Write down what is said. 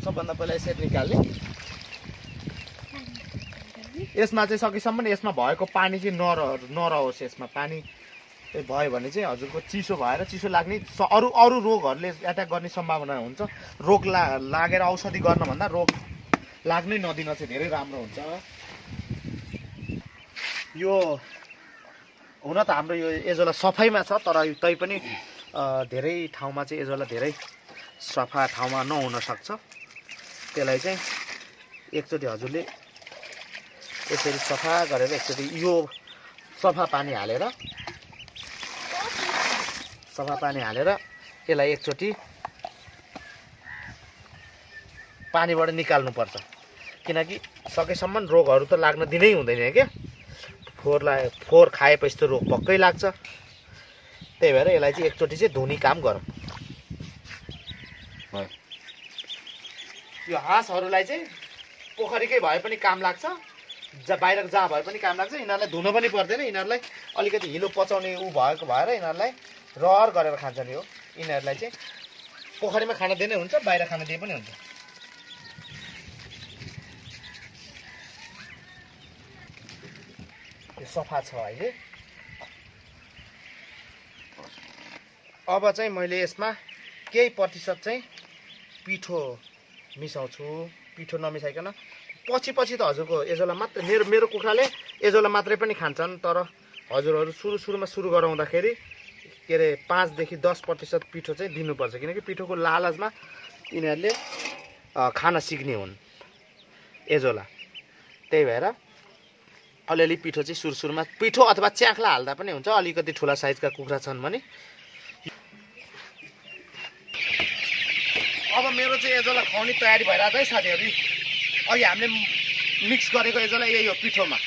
सबभन्दा पहिला यसरी निकाल्ने यसमा चाहिँ सकेसम्म यसमा भएको पानी चाहिँ नरहोस् यसमा पानी भयो भने चाहिँ हजुरको चिसो भएर चिसो लाग्ने अरू अरू रोगहरूले एट्याक गर्ने सम्भावना हुन्छ रोग लागेर औषधि गर्नभन्दा रोग लाग्नै नदिन चाहिँ धेरै राम्रो हुन्छ यो हुन त हाम्रो यो एजोला सफाइमा छ तर तैपनि धेरै ठाउँमा चाहिँ एजोला धेरै सफा ठाउँमा नहुन सक्छ त्यसलाई चाहिँ एकचोटि हजुरले यसरी सफा गरेर एकचोटि यो सफा पानी हालेर यसलाई एकचोटि पानीबाट निकाल्नुपर्छ किनकि सकेसम्म रोगहरू त लाग्न दिनै हुँदैन क्या फोहोर खाएपछि त रोग पक्कै लाग्छ त्यही भएर यसलाई चाहिँ एकचोटि चाहिँ धुने काम गरौँ यो हाँसहरूलाई चाहिँ पोखरीकै भए पनि काम लाग्छ बाहिर जहाँ भए पनि काम लाग्छ यिनीहरूलाई धुन पनि पर्दैन यिनीहरूलाई अलिकति हिलो पचाउने भएको भएर यिनीहरूलाई रहर गरेर खान्छन् यो यिनीहरूलाई चाहिँ पोखरीमा खान दिने हुन्छ बाहिर खान दिए पनि हुन्छ यो सफा छ अहिले अब चाहिँ मैले यसमा केही प्रतिशत चाहिँ पिठो मिसाउँछु पिठो नमिसाइकन पछि त हजुरको एजोला मात्र मेरो कुखुराले एजोला मात्रै पनि खान्छन् तर हजुरहरू सुरुमा सुरु गराउँदाखेरि के अरे 5 देखि 10% पिठो चाहिँ दिनुपर्छ किनकि पिठोको लालचमा यिनीहरूले खान सिक्ने हुन् एजोला त्यही भएर अलिअलि पिठो चाहिँ सुरुमा पिठो अथवा च्याख्ला हाल्दा पनि हुन्छ अलिकति ठुला साइजका कुखुरा छन् भने अब मेरो चाहिँ एजोला खुवाउने तयारी भइरहेको छ है साथीहरू अघि हामीले मिक्स गरेको एजोला यही हो पिठोमा